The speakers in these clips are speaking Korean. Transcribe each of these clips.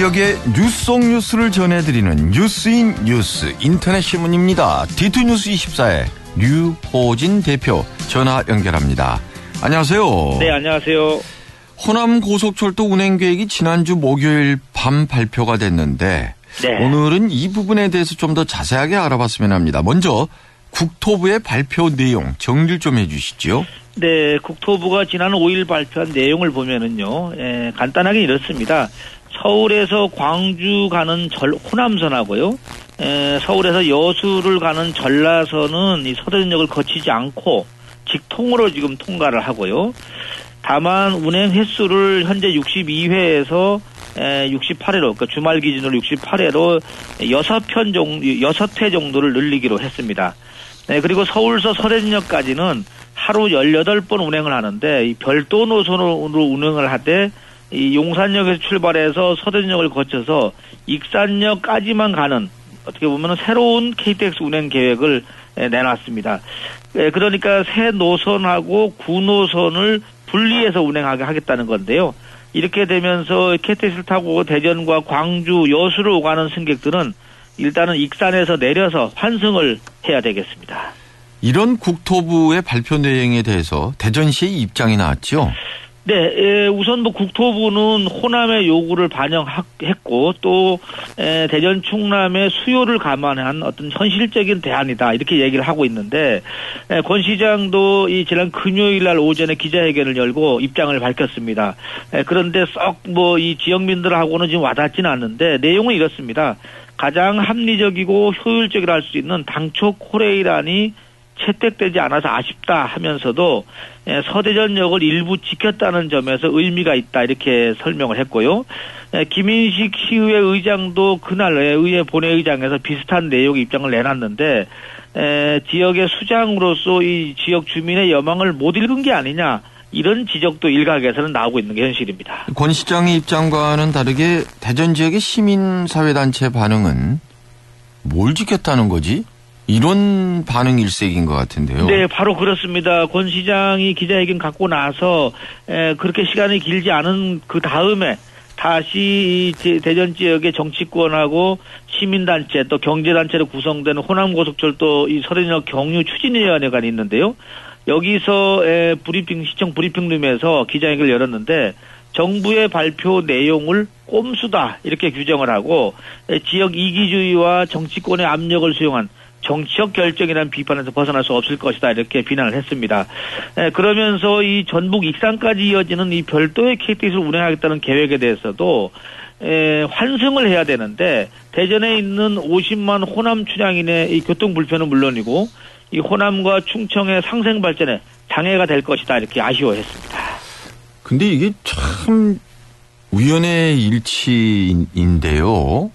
지역의 뉴스 속 뉴스를 전해드리는 뉴스인 뉴스 인터넷 신문입니다. D2뉴스24의 류호진 대표 전화 연결합니다. 안녕하세요. 네, 안녕하세요. 호남 고속철도 운행 계획이 지난주 목요일 밤 발표가 됐는데 네. 오늘은 이 부분에 대해서 좀 더 자세하게 알아봤으면 합니다. 먼저 국토부의 발표 내용 정리를 좀 해주시죠. 네, 국토부가 지난 5일 발표한 내용을 보면은요, 간단하게 이렇습니다. 서울에서 광주 가는 호남선하고요, 서울에서 여수를 가는 전라선은 이 서대전역을 거치지 않고 직통으로 지금 통과를 하고요. 다만 운행 횟수를 현재 62회에서 68회로, 그러니까 주말 기준으로 68회로 6회 정도를 늘리기로 했습니다. 네, 그리고 서울서 서대전역까지는 하루 18번 운행을 하는데, 이 별도 노선으로 운행을 하되, 이 용산역에서 출발해서 서대전역을 거쳐서 익산역까지만 가는, 어떻게 보면 새로운 KTX 운행 계획을 내놨습니다. 그러니까 새 노선하고 구노선을 분리해서 운행하게 하겠다는 건데요. 이렇게 되면서 KTX를 타고 대전과 광주, 여수를 오가는 승객들은 일단은 익산에서 내려서 환승을 해야 되겠습니다. 이런 국토부의 발표 내용에 대해서 대전시의 입장이 나왔죠? 네, 우선 국토부는 호남의 요구를 반영했고 또 대전 충남의 수요를 감안한 어떤 현실적인 대안이다 이렇게 얘기를 하고 있는데, 권 시장도 이 지난 금요일 날 오전에 기자회견을 열고 입장을 밝혔습니다. 그런데 썩 이 지역민들하고는 지금 와닿지는 않는데 내용은 이렇습니다. 가장 합리적이고 효율적이라 할 수 있는 당초 코레일안이 채택되지 않아서 아쉽다 하면서도 서대전역을 일부 지켰다는 점에서 의미가 있다 이렇게 설명을 했고요. 김인식 시의회 의장도 그날 의회 본회의장에서 비슷한 내용의 입장을 내놨는데, 지역의 수장으로서 이 지역 주민의 여망을 못 읽은 게 아니냐 이런 지적도 일각에서는 나오고 있는 게 현실입니다. 권 시장의 입장과는 다르게 대전 지역의 시민사회단체 반응은 뭘 지켰다는 거지? 이런 반응 일색인 것 같은데요. 네, 바로 그렇습니다. 권 시장이 기자회견 갖고 나서 그렇게 시간이 길지 않은 그 다음에 다시 대전 지역의 정치권하고 시민단체 또 경제단체로 구성되는 호남고속철도 이 서대전역 경유 추진위원회가 있는데요. 여기서 시청 브리핑룸에서 기자회견을 열었는데, 정부의 발표 내용을 꼼수다 이렇게 규정을 하고 지역 이기주의와 정치권의 압력을 수용한 정치적 결정이라는 비판에서 벗어날 수 없을 것이다 이렇게 비난을 했습니다. 그러면서 이 전북 익산까지 이어지는 이 별도의 KTX를 운행하겠다는 계획에 대해서도 환승을 해야 되는데, 대전에 있는 50만 호남 출향인의 이 교통 불편은 물론이고 이 호남과 충청의 상생 발전에 장애가 될 것이다 이렇게 아쉬워했습니다. 근데 이게 참 우연의 일치인데요.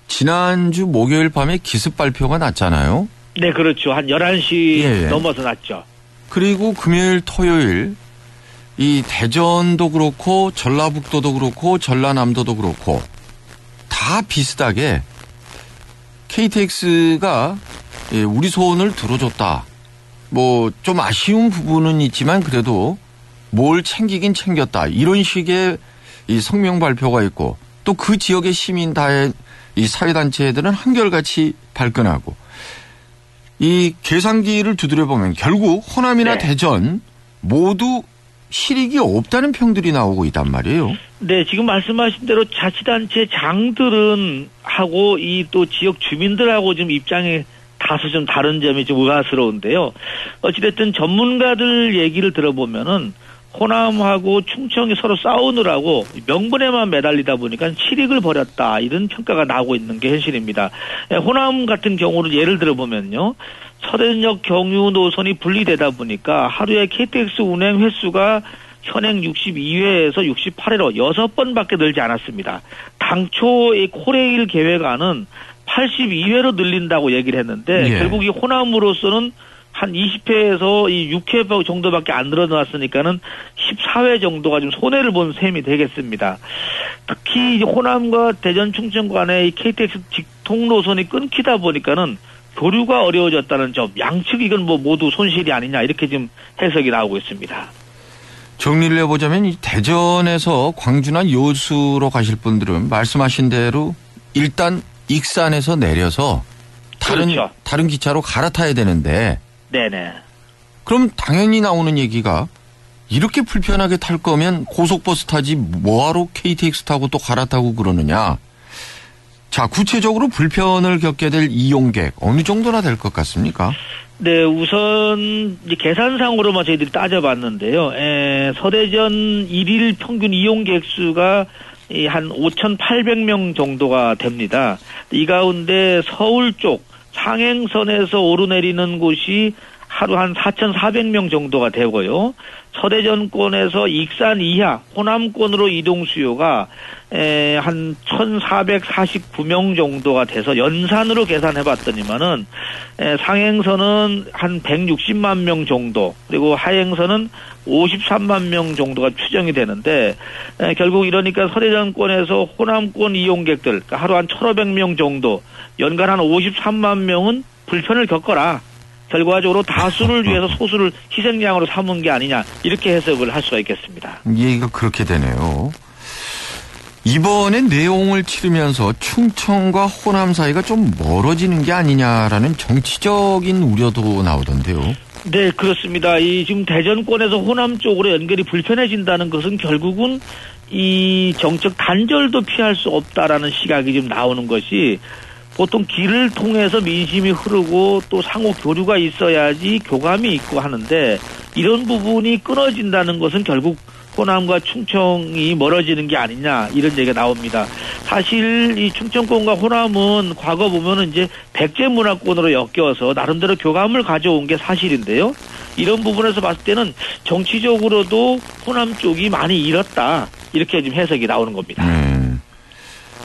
지난주 목요일 밤에 기습 발표가 났잖아요. 네, 그렇죠. 한 11시 넘어서 났죠. 그리고 금요일, 토요일 이 대전도 그렇고 전라북도도 그렇고 전라남도도 그렇고 다 비슷하게 KTX가 우리 소원을 들어줬다. 좀 아쉬운 부분은 있지만 그래도 뭘 챙기긴 챙겼다. 이런 식의 이 성명 발표가 있고, 또 그 지역의 이 사회단체들은 한결같이 발끈하고, 이 계산기를 두드려보면 결국 호남이나 대전 모두 실익이 없다는 평들이 나오고 있단 말이에요. 네, 지금 말씀하신 대로 자치단체 장들은 하고 이 또 지역 주민들하고 좀 입장이 다소 좀 다른 점이 좀 의아스러운데요. 어찌됐든 전문가들 얘기를 들어보면은 호남하고 충청이 서로 싸우느라고 명분에만 매달리다 보니까 실익을 버렸다 이런 평가가 나오고 있는 게 현실입니다. 호남 같은 경우를 예를 들어보면요, 서대전역 경유 노선이 분리되다 보니까 하루에 KTX 운행 횟수가 현행 62회에서 68회로 6번밖에 늘지 않았습니다. 당초 이 코레일 계획안은 82회로 늘린다고 얘기를 했는데 결국 이 호남으로서는 한 20회에서 이 6회 정도밖에 안 늘어났으니까는 14회 정도가 좀 손해를 본 셈이 되겠습니다. 특히 호남과 대전 충청 간의 이 KTX 직통 노선이 끊기다 보니까는 교류가 어려워졌다는 점, 양측 이건 모두 손실이 아니냐 이렇게 지금 해석이 나오고 있습니다. 정리를 해보자면 이 대전에서 광주나 여수로 가실 분들은 말씀하신 대로 일단 익산에서 내려서 그렇죠. 다른 기차로 갈아타야 되는데 네네. 그럼 당연히 나오는 얘기가 이렇게 불편하게 탈 거면 고속버스 타지 뭐하러 KTX 타고 또 갈아타고 그러느냐. 자, 구체적으로 불편을 겪게 될 이용객 어느 정도나 될 것 같습니까? 네, 우선 이제 계산상으로만 저희들이 따져봤는데요. 서대전 일일 평균 이용객 수가 한 5,800명 정도가 됩니다. 이 가운데 서울 쪽 상행선에서 오르내리는 곳이 하루 한 4,400명 정도가 되고요. 서대전권에서 익산 이하 호남권으로 이동 수요가 한 1,449명 정도가 돼서 연산으로 계산해봤더니만은 상행선은 한 160만 명 정도, 그리고 하행선은 53만 명 정도가 추정이 되는데 결국 이러니까 서대전권에서 호남권 이용객들 그러니까 하루 한 1,500명 정도, 연간 한 53만 명은 불편을 겪어라. 결과적으로 다수를 위해서 소수를 희생양으로 삼은 게 아니냐, 이렇게 해석을 할 수가 있겠습니다. 얘기가 그렇게 되네요. 이번에 내용을 치르면서 충청과 호남 사이가 좀 멀어지는 게 아니냐라는 정치적인 우려도 나오던데요. 네, 그렇습니다. 지금 대전권에서 호남 쪽으로 연결이 불편해진다는 것은 결국은 이 정책 단절도 피할 수 없다라는 시각이 지금 나오는 것이, 보통 길을 통해서 민심이 흐르고 또 상호 교류가 있어야지 교감이 있고 하는데, 이런 부분이 끊어진다는 것은 결국 호남과 충청이 멀어지는 게 아니냐, 이런 얘기가 나옵니다. 사실 이 충청권과 호남은 과거 보면은 이제 백제 문화권으로 엮여서 나름대로 교감을 가져온 게 사실인데요. 이런 부분에서 봤을 때는 정치적으로도 호남 쪽이 많이 잃었다, 이렇게 지금 해석이 나오는 겁니다.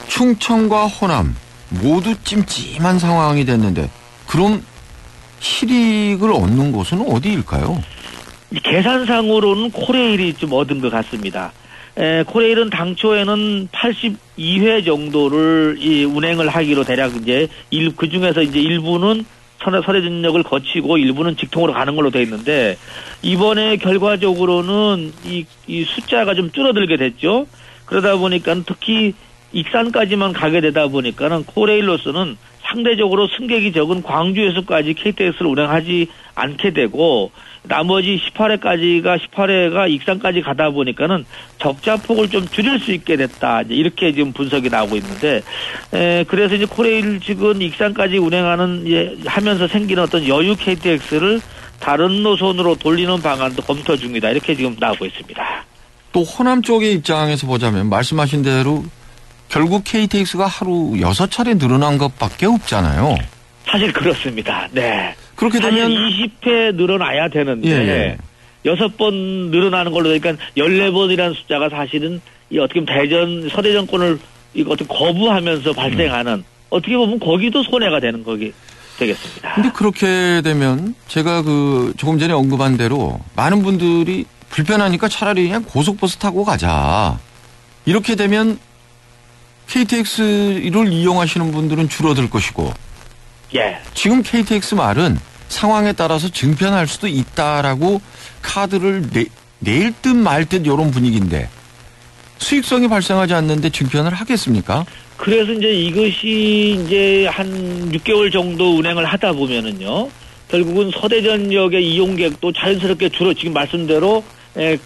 충청과 호남 모두 찜찜한 상황이 됐는데 그럼 실익을 얻는 곳은 어디일까요? 계산상으로는 코레일이 좀 얻은 것 같습니다. 코레일은 당초에는 82회 정도를 운행을 하기로 대략 이제 그 중에서 이제 일부는 서대전역을 거치고 일부는 직통으로 가는 걸로 돼 있는데, 이번에 결과적으로는 이 숫자가 좀 줄어들게 됐죠. 그러다 보니까 특히 익산까지만 가게 되다 보니까는 코레일로서는 상대적으로 승객이 적은 광주에서까지 KTX를 운행하지 않게 되고, 나머지 18회가 익산까지 가다 보니까는 적자폭을 좀 줄일 수 있게 됐다, 이렇게 지금 분석이 나오고 있는데, 그래서 이제 코레일 측은 익산까지 운행하는 하면서 생기는 어떤 여유 KTX를 다른 노선으로 돌리는 방안도 검토 중이다, 이렇게 지금 나오고 있습니다. 또 호남 쪽의 입장에서 보자면 말씀하신 대로 결국 KTX가 하루 6차례 늘어난 것밖에 없잖아요. 사실 그렇습니다. 네. 그렇게 되면 20회 늘어나야 되는데 6번 늘어나는 걸로 되니까 14번이라는 숫자가 사실은 어떻게 보면 대전 서대전권을 어떻게 거부하면서 발생하는 어떻게 보면 거기도 손해가 되는 거기 되겠습니다. 근데 그렇게 되면 제가 조금 전에 언급한 대로 많은 분들이 불편하니까 차라리 그냥 고속버스 타고 가자. 이렇게 되면 KTX를 이용하시는 분들은 줄어들 것이고, 지금 KTX 말은 상황에 따라서 증편할 수도 있다라고 카드를 낼 듯 말 듯 이런 분위기인데 수익성이 발생하지 않는데 증편을 하겠습니까? 그래서 이제 이것이 이제 한 6개월 정도 운행을 하다 보면은요, 결국은 서대전역의 이용객도 자연스럽게 지금 말씀대로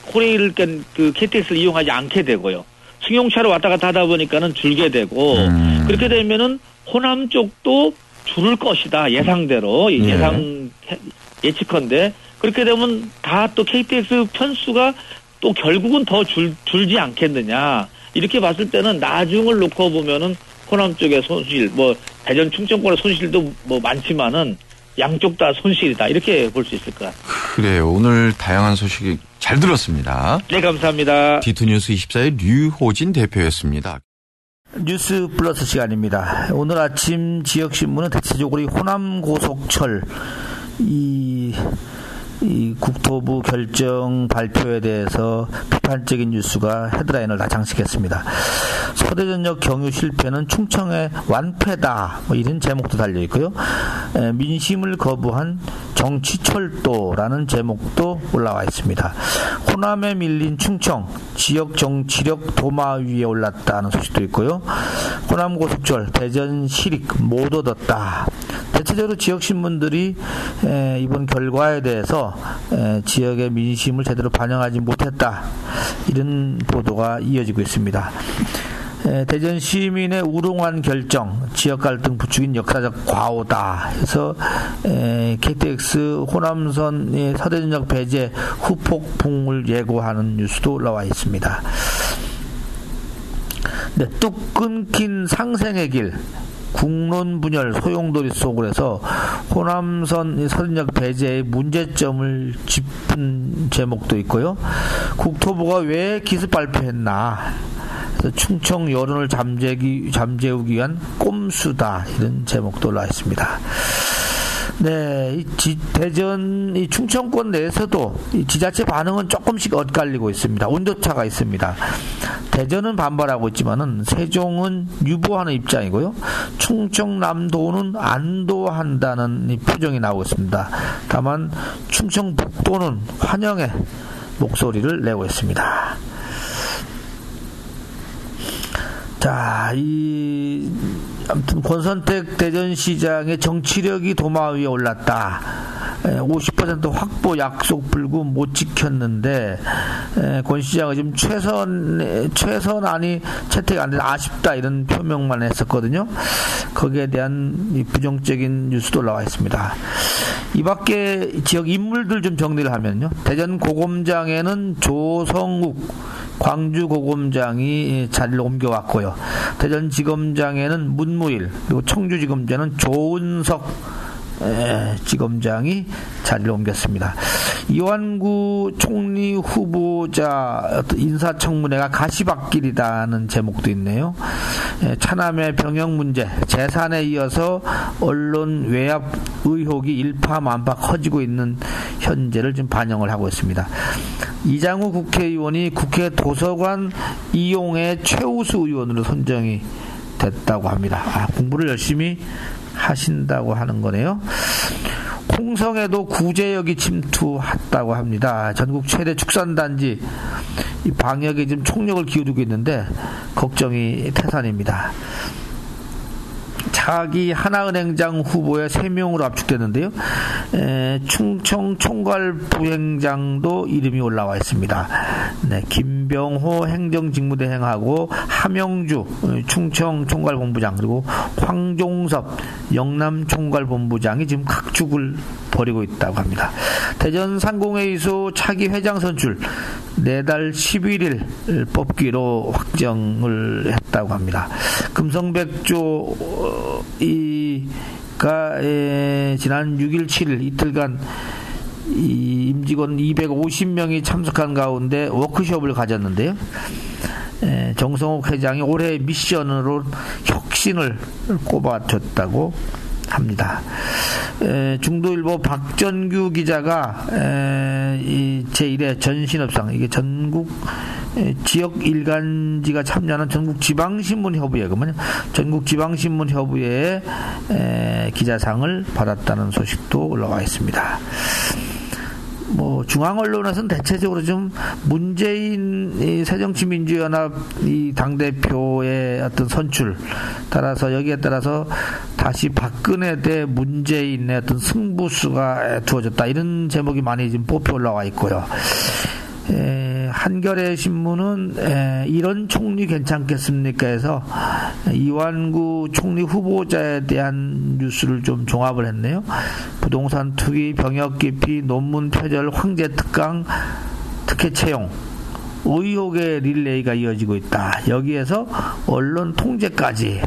코레일 그 KTX를 이용하지 않게 되고요. 승용차로 왔다 갔다 하다 보니까는 줄게 되고, 그렇게 되면은 호남 쪽도 줄을 것이다, 예상대로. 예측컨대. 그렇게 되면 다 또 KTX 편수가 또 결국은 더 줄지 않겠느냐. 이렇게 봤을 때는 나중을 놓고 보면은 호남 쪽의 손실, 대전 충청권의 손실도 많지만은 양쪽 다 손실이다, 이렇게 볼 수 있을 것 같습니다. 그래요. 오늘 다양한 소식이 잘 들었습니다. 네, 감사합니다. D2뉴스 24의 류호진 대표였습니다. 뉴스 플러스 시간입니다. 오늘 아침 지역신문은 대체적으로 이 호남 고속철 이 국토부 결정 발표에 대해서 비판적인 뉴스가 헤드라인을 다 장식했습니다. 서대전역 경유 실패는 충청의 완패다, 뭐 이런 제목도 달려 있고요. 민심을 거부한 정치철도라는 제목도 올라와 있습니다. 호남에 밀린 충청, 지역 정치력 도마 위에 올랐다는 소식도 있고요. 호남 고속철, 대전 시립 못 얻었다. 대체적으로 지역 신문들이 이번 결과에 대해서 지역의 민심을 제대로 반영하지 못했다, 이런 보도가 이어지고 있습니다. 대전 시민의 우롱한 결정, 지역 갈등 부추긴 역사적 과오다 해서 KTX 호남선 서대전역 배제 후폭풍을 예고하는 뉴스도 올라와 있습니다. 네, 뚝 끊긴 상생의 길, 국론 분열 소용돌이 속으로 해서 호남선 서대전역 배제의 문제점을 짚은 제목도 있고요. 국토부가 왜 기습 발표했나, 충청 여론을 잠재우기 위한 꼼수다, 이런 제목도 올라와 있습니다. 네, 대전 충청권 내에서도 지자체 반응은 조금씩 엇갈리고 있습니다. 온도차가 있습니다. 대전은 반발하고 있지만은 세종은 유보하는 입장이고요. 충청남도는 안도한다는 표정이 나오고 있습니다. 다만 충청북도는 환영의 목소리를 내고 있습니다. 자, 아무튼 권선택 대전시장의 정치력이 도마 위에 올랐다. 50% 확보 약속 불구 못 지켰는데 권 시장은 지금 최선안이 채택 안 돼서 아쉽다, 이런 표명만 했었거든요. 거기에 대한 부정적인 뉴스도 올라와 있습니다. 이 밖에 지역 인물들 좀 정리를 하면요. 대전 고검장에는 조성욱 광주고검장이 자리를 옮겨왔고요. 대전지검장에는 문무일, 그리고 청주지검장은 조은석 지검장이 자리를 옮겼습니다. 이완구 총리 후보자 인사청문회가 가시밭길이다는 제목도 있네요. 차남의 병역 문제, 재산에 이어서 언론 외압 의혹이 일파만파 커지고 있는 현재를 좀 반영을 하고 있습니다. 이장우 국회의원이 국회 도서관 이용의 최우수 의원으로 선정이 됐다고 합니다. 공부를 열심히 하신다고 하는 거네요. 홍성에도 구제역이 침투했다고 합니다. 전국 최대 축산단지, 이 방역에 지금 총력을 기울이고 있는데 걱정이 태산입니다. 차기 하나은행장 후보에 3명으로 압축됐는데요. 충청 총괄부행장도 이름이 올라와 있습니다. 네, 김병호 행정직무대행하고 함영주 충청 총괄본부장, 그리고 황종섭 영남 총괄본부장이 지금 각축을 벌이고 있다고 합니다. 대전 상공회의소 차기 회장 선출 내달 11일 뽑기로 확정을 했다고 합니다. 금성백조 가 지난 6일 7일 이틀간 임직원 250명이 참석한 가운데 워크숍을 가졌는데요. 정성욱 회장이 올해 미션으로 혁신을 꼽아줬다고 합니다. 중도일보 박전규 기자가 제1회 전신업상, 이게 전국 지역 일간지가 참여하는 전국지방신문협의회, 그러면 전국지방신문협의회의 기자상을 받았다는 소식도 올라와 있습니다. 중앙 언론에서는 대체적으로 좀 문재인 새정치민주연합 이 당대표의 어떤 선출 따라서, 여기에 따라서 다시 박근혜 대 문재인의 어떤 승부수가 두어졌다, 이런 제목이 많이 지금 뽑혀 올라와 있고요. 한겨레 신문은 이런 총리 괜찮겠습니까 해서 이완구 총리 후보자에 대한 뉴스를 좀 종합을 했네요. 부동산 투기, 병역 기피, 논문 표절, 황제 특강, 특혜 채용 의혹의 릴레이가 이어지고 있다. 여기에서 언론 통제까지.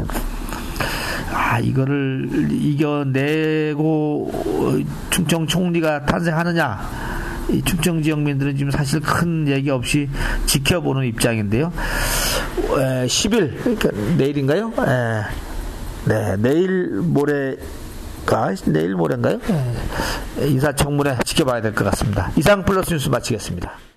이거를 이겨내고 충청 총리가 탄생하느냐, 이 충청 지역민들은 지금 사실 큰 얘기 없이 지켜보는 입장인데요. 10일, 그러니까 내일인가요? 네, 내일 모레 내일 모레인가요? 인사청문회 지켜봐야 될 것 같습니다. 이상 플러스 뉴스 마치겠습니다.